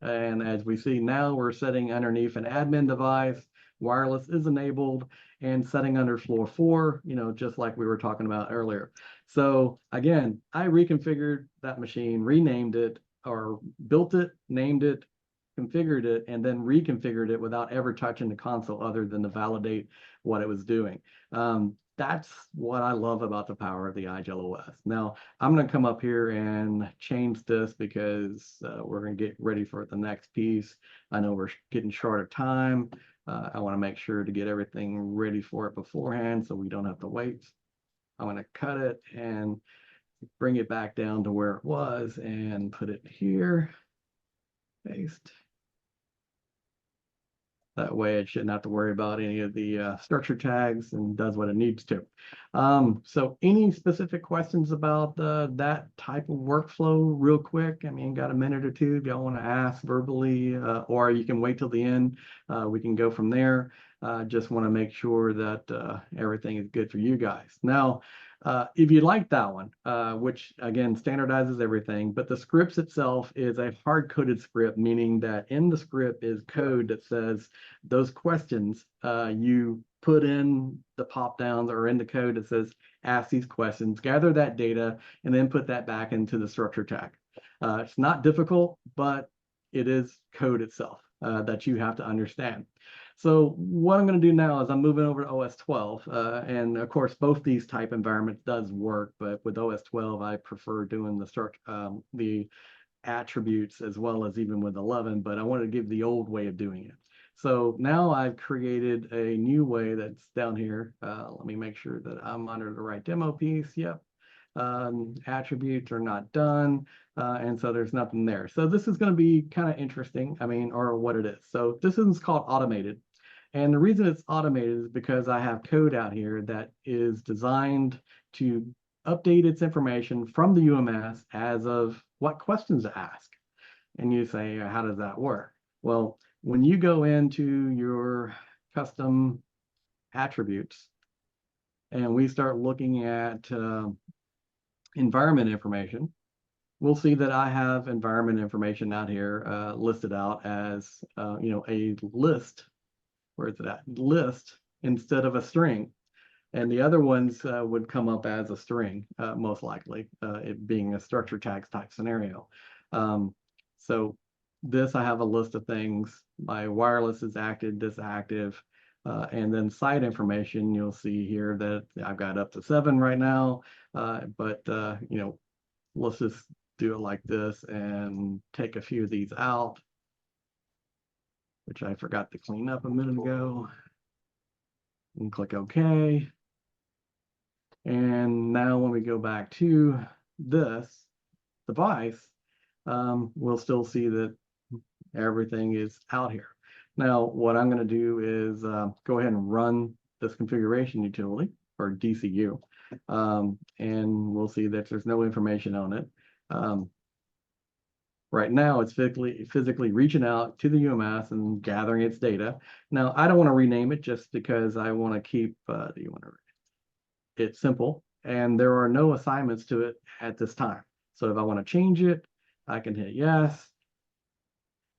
And as we see now, we're setting underneath an admin device. Wireless is enabled, and setting under floor 4, just like we were talking about earlier. So again, I reconfigured that machine, renamed it, or built it, named it, configured it, and then reconfigured it without ever touching the console other than to validate what it was doing. That's what I love about the power of the IGEL OS. Now, I'm going to come up here and change this because we're going to get ready for the next piece. I know we're getting short of time. I want to make sure to get everything ready for it beforehand so we don't have to wait. I'm going to cut it and bring it back down to where it was and put it here. Paste. That way it shouldn't have to worry about any of the structure tags and does what it needs to. So any specific questions about that type of workflow real quick? I mean, got a minute or two if y'all want to ask verbally, or you can wait till the end. We can go from there. Just want to make sure that everything is good for you guys. Now, if you like that one, which again standardizes everything, but the scripts itself is a hard-coded script, meaning that in the script is code that says those questions, you put in the pop downs or in the code that says ask these questions, gather that data, and then put that back into the structure tag. It's not difficult, but it is code itself that you have to understand. So what I'm going to do now is I'm moving over to OS 12, and of course both these type environments does work, but with OS 12 I prefer doing the attributes as well as even with 11, but I wanted to give the old way of doing it. So now I've created a new way that's down here. Let me make sure that I'm under the right demo piece. Yep. Attributes are not done, and so there's nothing there. So this is going to be kind of interesting, I mean, or what it is. So this is called automated. And the reason it's automated is because I have code out here that is designed to update its information from the UMS as of what questions to ask. And you say, how does that work? Well, when you go into your custom attributes and we start looking at environment information, we'll see that I have environment information out here listed out as you know, a list. Where is it at? List instead of a string. And the other ones would come up as a string, most likely, it being a structure tags type scenario. So this, I have a list of things. My wireless is active, this active, and then site information, you'll see here that I've got up to 7 right now, but you know, let's just do it like this and take a few of these out, which I forgot to clean up a minute ago, and click OK. And now when we go back to this device, we'll still see that everything is out here. Now, what I'm going to do is go ahead and run this configuration utility, or DCU, and we'll see that there's no information on it. Right now, it's physically reaching out to the UMS and gathering its data. Now, I don't want to rename it just because I want to keep it simple, and there are no assignments to it at this time. So if I want to change it, I can hit yes.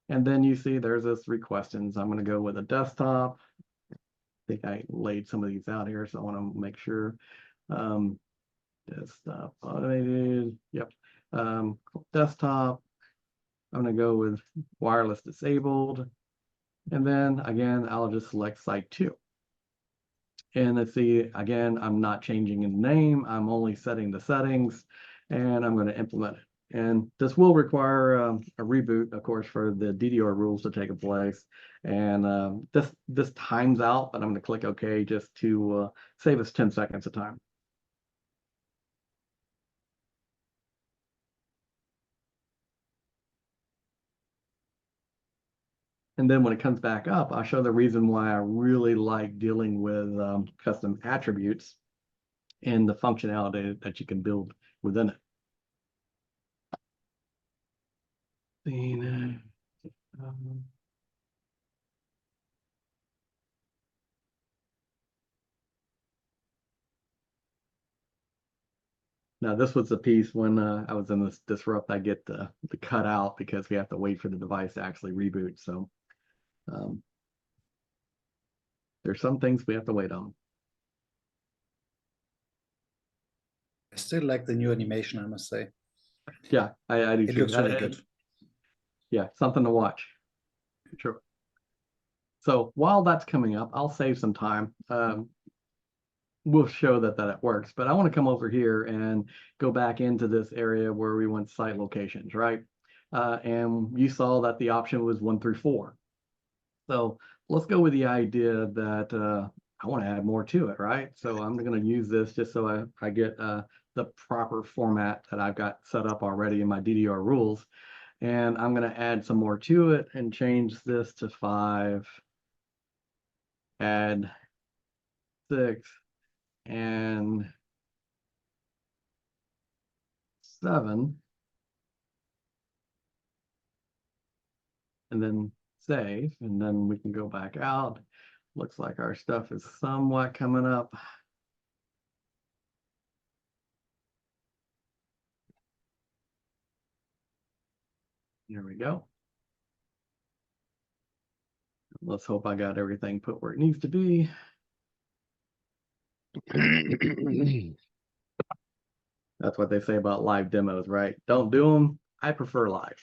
And then you see there's this 3 questions. I'm going to go with a desktop. I think I laid some of these out here, so I want to make sure. Desktop automated. Yep. Desktop. I'm going to go with wireless disabled. And then again, I'll just select site 2. And let's see, again, I'm not changing the name. I'm only setting the settings, and I'm going to implement it. And this will require a reboot, of course, for the DDR rules to take place. And this times out, but I'm going to click OK just to save us 10 seconds of time. And then when it comes back up, I'll show the reason why I really like dealing with custom attributes and the functionality that you can build within it. Now, this was the piece when I was in this disrupt, I get the cut out because we have to wait for the device to actually reboot. So there's some things we have to wait on. I still like the new animation, I must say. Yeah, I do too. It looks really good. Yeah, something to watch. Sure. So while that's coming up, I'll save some time. We'll show that it works, but I want to come over here and go back into this area where we want site locations, right? And you saw that the option was 1 through 4. So let's go with the idea that I want to add more to it, right? So I'm going to use this just so I get the proper format that I've got set up already in my DDR rules. And I'm going to add some more to it and change this to 5, add 6, and 7, and then save, and then we can go back out. Looks like our stuff is somewhat coming up. Here we go. Let's hope I got everything put where it needs to be. That's what they say about live demos, right? Don't do them. I prefer live.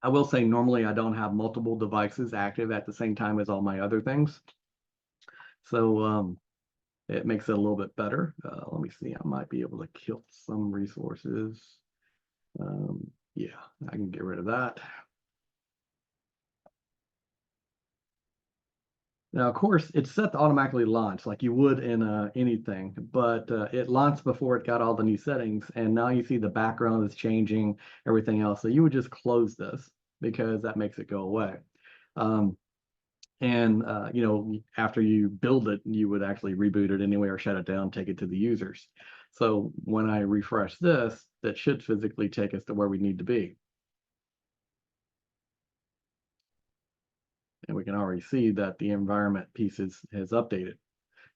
I will say normally I don't have multiple devices active at the same time as all my other things. So it makes it a little bit better. Let me see. I might be able to kill some resources. Yeah, I can get rid of that. Now, of course, it's set to automatically launch like you would in anything, but it launched before it got all the new settings, and now you see the background is changing, everything else. So you would just close this because that makes it go away. You know, after you build it, you would actually reboot it anyway or shut it down, take it to the users. So when I refresh this, that should physically take us to where we need to be. And we can already see that the environment piece has updated.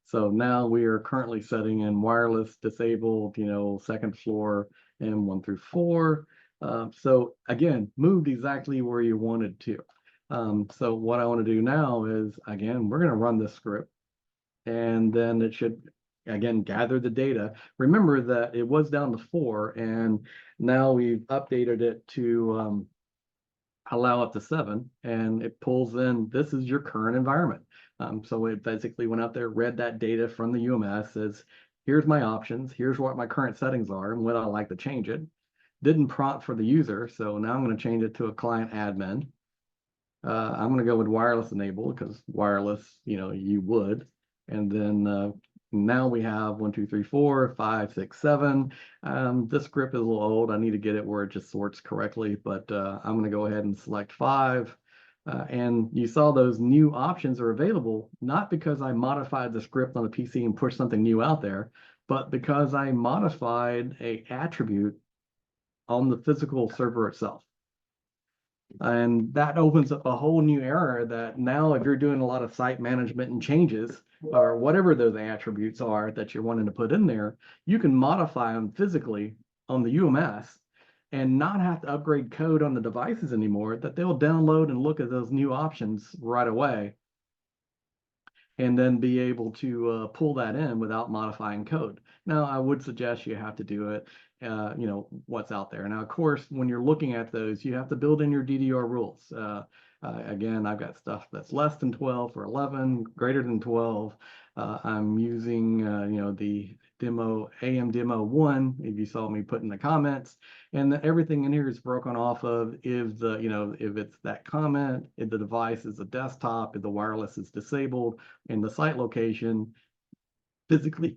So now we are currently setting in wireless disabled, you know, second floor and 1 through 4. So again, moved exactly where you wanted to. So what I want to do now is, again, we're going to run this script, and then it should, again, gather the data. Remember that it was down to 4, and now we've updated it to allow up to 7, and it pulls in, this is your current environment. So it basically went out there, read that data from the UMS, says, here's my options, here's what my current settings are, and what I'd like to change it. Didn't prompt for the user, so now I'm going to change it to a client admin. I'm going to go with wireless enabled because wireless, you know, you would. And then now we have 1, 2, 3, 4, 5, 6, 7. This script is a little old. I need to get it where it just sorts correctly, but I'm going to go ahead and select 5. And you saw those new options are available, not because I modified the script on the PC and pushed something new out there, but because I modified an attribute on the physical server itself. And that opens up a whole new era that now if you're doing a lot of site management and changes or whatever those attributes are that you're wanting to put in there, you can modify them physically on the UMS and not have to upgrade code on the devices anymore, that they'll download and look at those new options right away and then be able to pull that in without modifying code. Now, I would suggest you have to do it, you know, what's out there. Now, of course, when you're looking at those, you have to build in your DDR rules. Again, I've got stuff that's less than 12 or 11, greater than 12. I'm using, you know, the demo, AM demo 1, if you saw me put in the comments, and everything in here is broken off of if the, you know, if it's that comment, if the device is a desktop, if the wireless is disabled, and the site location physically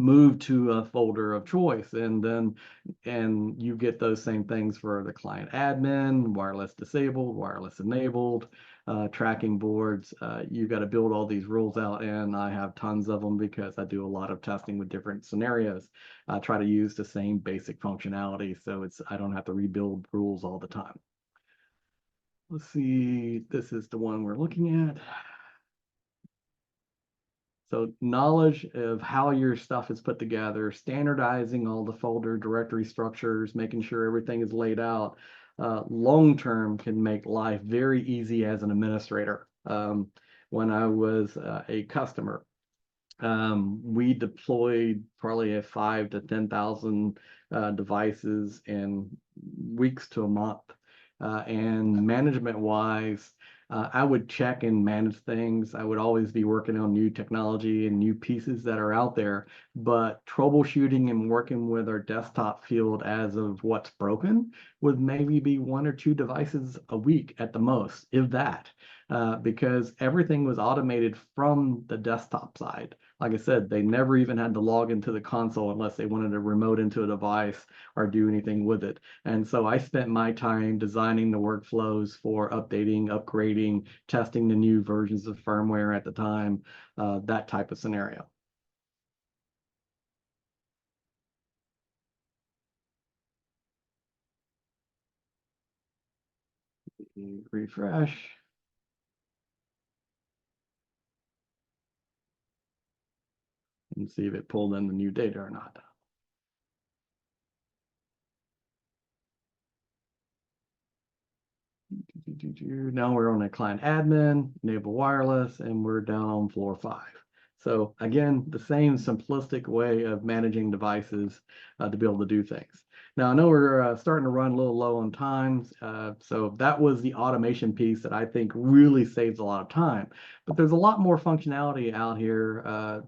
move to a folder of choice, and you get those same things for the client admin, wireless disabled, wireless enabled, tracking boards. You got to build all these rules out, and I have tons of them because I do a lot of testing with different scenarios. I try to use the same basic functionality, so I don't have to rebuild rules all the time. Let's see, this is the one we're looking at. So knowledge of how your stuff is put together, standardizing all the folder directory structures, making sure everything is laid out, long-term can make life very easy as an administrator. When I was a customer, we deployed probably 5,000 to 10,000 devices in weeks to a month. And management-wise, I would check and manage things. I would always be working on new technology and new pieces that are out there, but troubleshooting and working with our desktop field as of what's broken would maybe be 1 or 2 devices a week at the most, if that, because everything was automated from the desktop side. Like I said, they never even had to log into the console unless they wanted to remote into a device or do anything with it. And so I spent my time designing the workflows for updating, upgrading, testing the new versions of firmware at the time, that type of scenario. Refresh. And see if it pulled in the new data or not. Now we're on a client admin, enable wireless, and we're down on floor 5. So again, the same simplistic way of managing devices to be able to do things. Now I know we're starting to run a little low on time, so that was the automation piece that I think really saves a lot of time. But there's a lot more functionality out here,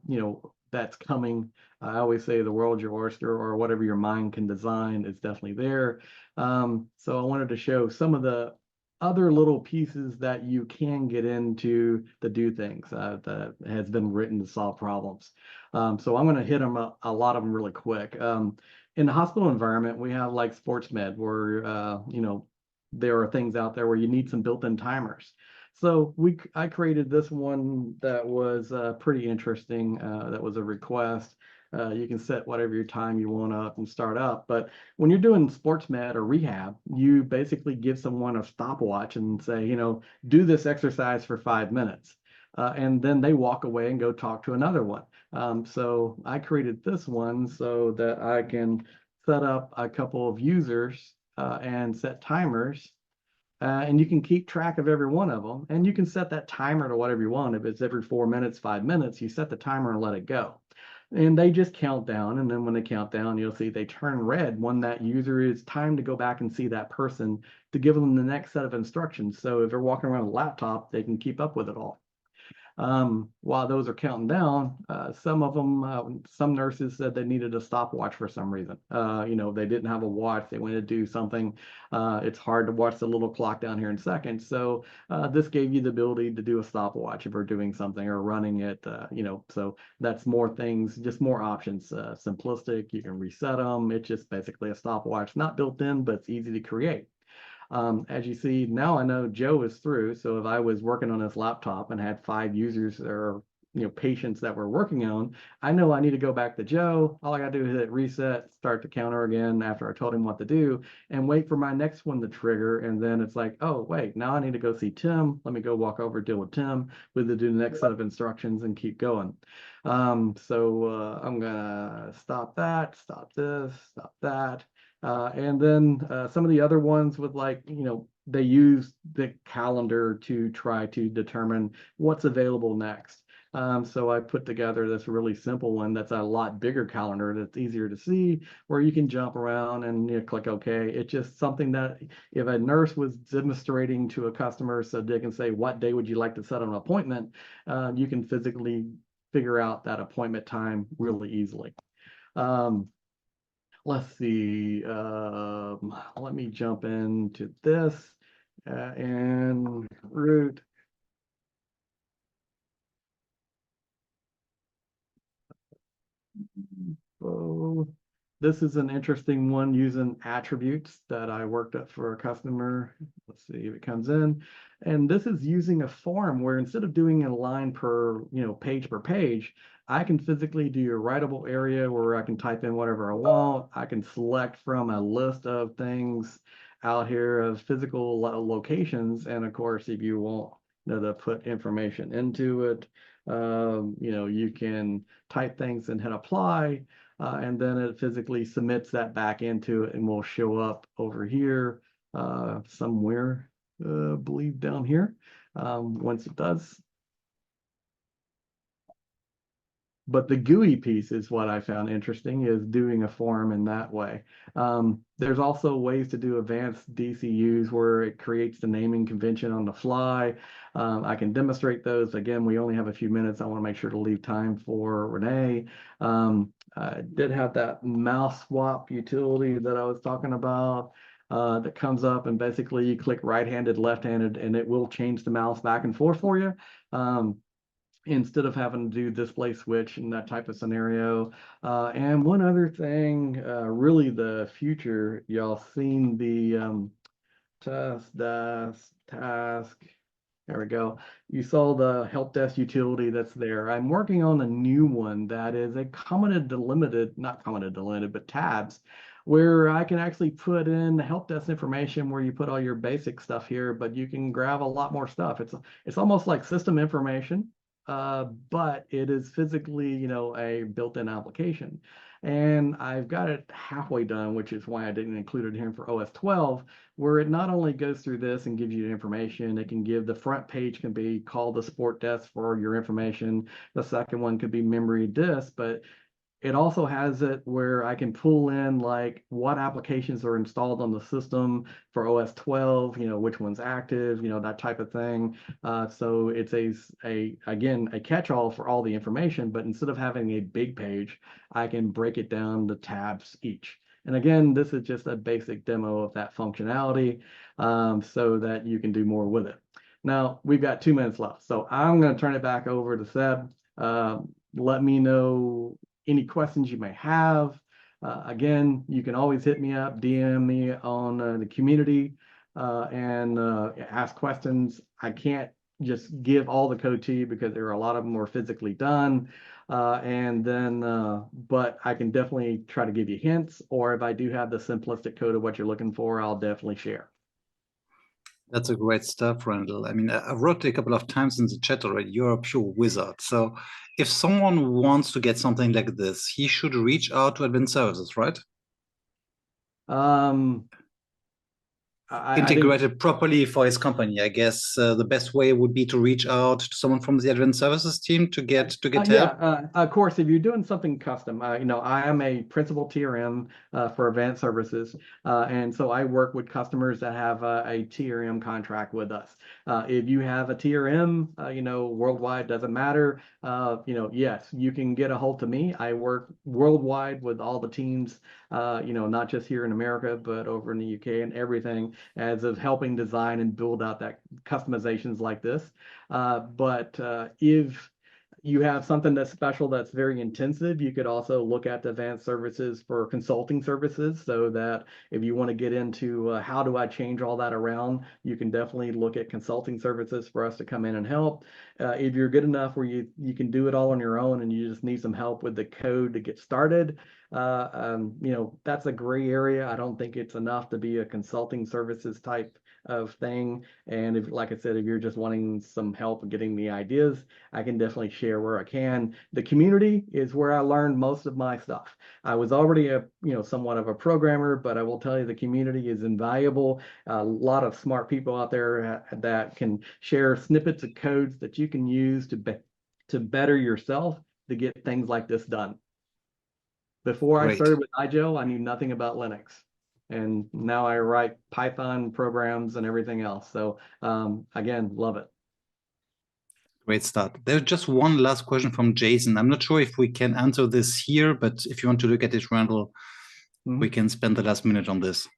that's coming. I always say the world's your oyster, or whatever your mind can design is definitely there. So I wanted to show some of the other little pieces that you can get into to do things that has been written to solve problems. So I'm going to hit them a lot of them really quick. In the hospital environment, we have like sports med where, there are things out there where you need some built-in timers. So I created this one that was pretty interesting. That was a request. You can set whatever your time you want up and start up. But when you're doing sports med or rehab, you basically give someone a stopwatch and say, do this exercise for 5 minutes. And then they walk away and go talk to another one. So I created this one so that I can set up a couple of users and set timers. And you can keep track of every one of them. And you can set that timer to whatever you want. If it's every 4 minutes, 5 minutes, you set the timer and let it go. And they just count down, and then when they count down, you'll see they turn red when that user is time to go back and see that person to give them the next set of instructions. So if they're walking around with a laptop, they can keep up with it all. While those are counting down, some of them, some nurses said they needed a stopwatch for some reason. They didn't have a watch. They wanted to do something. It's hard to watch the little clock down here in seconds. So this gave you the ability to do a stopwatch if we're doing something or running it, so that's more things, just more options. Simplistic, you can reset them. It's just basically a stopwatch, not built in, but it's easy to create. As you see, now I know Joe is through. So if I was working on this laptop and had 5 users or patients that we're working on, I know I need to go back to Joe. All I got to do is hit reset, start the counter again after I told him what to do, and wait for my next one to trigger. And then it's like, oh, wait, now I need to go see Tim. Let me go walk over, deal with Tim, with the next set of instructions and keep going. So I'm going to stop that, stop this, stop that. And then some of the other ones with they use the calendar to try to determine what's available next. So I put together this really simple one that's a lot bigger calendar that's easier to see, where you can jump around and click OK. It's just something that if a nurse was demonstrating to a customer so they can say, what day would you like to set an appointment? You can physically figure out that appointment time really easily. Let's see, let me jump into this and root. Oh, this is an interesting one using attributes that I worked up for a customer. Let's see if it comes in. And this is using a form where instead of doing a line per, page per page, I can physically do a writable area where I can type in whatever I want. I can select from a list of things out here of physical locations. And of course, if you want to put information into it, you can type things and hit apply. And then it physically submits that back into it and will show up over here somewhere, I believe down here. Once it does, But the GUI piece is what I found interesting, is doing a form in that way. There's also ways to do advanced DCUs where it creates the naming convention on the fly. I can demonstrate those. Again, we only have a few minutes. I want to make sure to leave time for Renee. I did have that mouse swap utility that I was talking about. That comes up, and basically you click right-handed, left-handed, and it will change the mouse back and forth for you. Instead of having to do display switch in that type of scenario. And one other thing, really the future, y'all seen the task. There we go. You saw the help desk utility that's there. I'm working on a new one that is a commented delimited, not commented delimited, but tabs, where I can actually put in the help desk information where you put all your basic stuff here, but you can grab a lot more stuff. It's almost like system information, but it is physically, you know, a built-in application. And I've got it halfway done, which is why I didn't include it here for OS 12, where it not only goes through this and gives you information, it can give the front page can be called the support desk for your information. The second one could be memory disk, but it also has it where I can pull in like what applications are installed on the system for OS 12, you know, which one's active, you know, that type of thing. So it's again, a catch-all for all the information, but instead of having a big page, I can break it down to tabs each. And again, this is just a basic demo of that functionality, so that you can do more with it. Now, we've got 2 minutes left, so I'm going to turn it back over to Seb. Let me know any questions you may have. Again, you can always hit me up, DM me on the community, and ask questions. I can't just give all the code to you because there are a lot of them more physically done. But I can definitely try to give you hints, or if I do have the simplistic code of what you're looking for, I'll definitely share. That's a great stuff, Randel. I mean, I wrote a couple of times in the chat already, you're a pure wizard. So if someone wants to get something like this, he should reach out to Advanced Services, right? Integrated properly for his company. I guess the best way would be to reach out to someone from the Advanced Services team to get help. Yeah, of course, if you're doing something custom, you know, I am a principal TRM for Advanced Services, and so I work with customers that have a TRM contract with us. If you have a TRM, you know, worldwide, doesn't matter. You know, yes, you can get a hold of me. I work worldwide with all the teams, you know, not just here in America, but over in the UK and everything, as of helping design and build out that customizations like this. But if you have something that's special, that's very intensive, you could also look at the Advanced Services for consulting services, so that if you want to get into how do I change all that around, you can definitely look at consulting services for us to come in and help. If you're good enough where you can do it all on your own and you just need some help with the code to get started, you know, that's a gray area. I don't think it's enough to be a consulting services type of thing. And if, like I said, if you're just wanting some help getting the ideas, I can definitely share where I can. The community is where I learned most of my stuff. I was already a, you know, somewhat of a programmer, but I will tell you the community is invaluable. A lot of smart people out there that can share snippets of codes that you can use to better yourself to get things like this done. Before I started with IGEL, I knew nothing about Linux. And now I write Python programs and everything else. So again, love it. Great start. There's just one last question from Jason. I'm not sure if we can answer this here, but if you want to look at it, Randel, we can spend the last minute on this.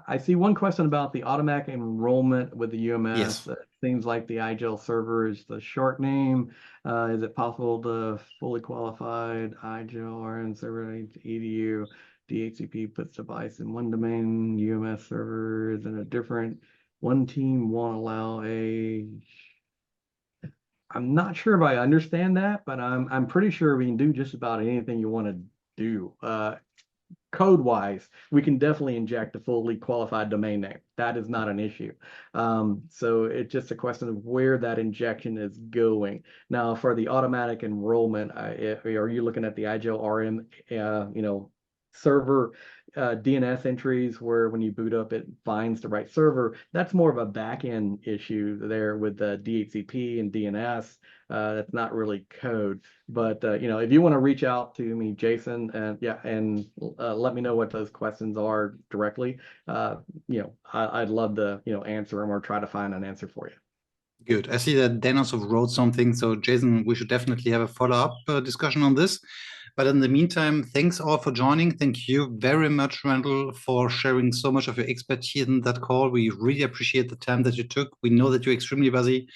I see one question about the automatic enrollment with the UMS. Yes. It seems like the IGEL server is the short name. Is it possible to fully qualified IGEL RN server edu? DHCP puts device in one domain, UMS server is in a different. One team won't allow a. I'm not sure if I understand that, but I'm pretty sure we can do just about anything you want to do. Code-wise, we can definitely inject a fully qualified domain name. That is not an issue. So it's just a question of where that injection is going. Now, for the automatic enrollment, are you looking at the IGEL RM, you know, server DNS entries where when you boot up, it finds the right server. That's more of a back-end issue there with the DHCP and DNS. That's not really code. But if you want to reach out to me, Jason, and let me know what those questions are directly, I'd love to answer them or try to find an answer for you. Good. I see that Dan also wrote something. So Jason, we should definitely have a follow-up discussion on this. But in the meantime, thanks all for joining. Thank you very much, Randel, for sharing so much of your expertise in that call. We really appreciate the time that you took. We know that you're extremely busy.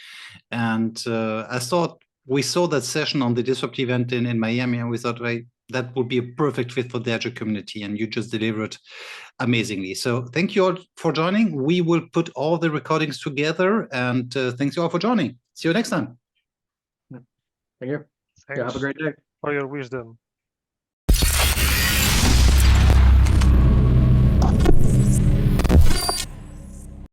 And I thought we saw that session on the Disrupt event in Miami, and we thought, right, that would be a perfect fit for the Agile community, and you just delivered amazingly. So thank you all for joining. We will put all the recordings together, and thanks you all for joining. See you next time. Thank you. Thanks Have a great day. for your wisdom.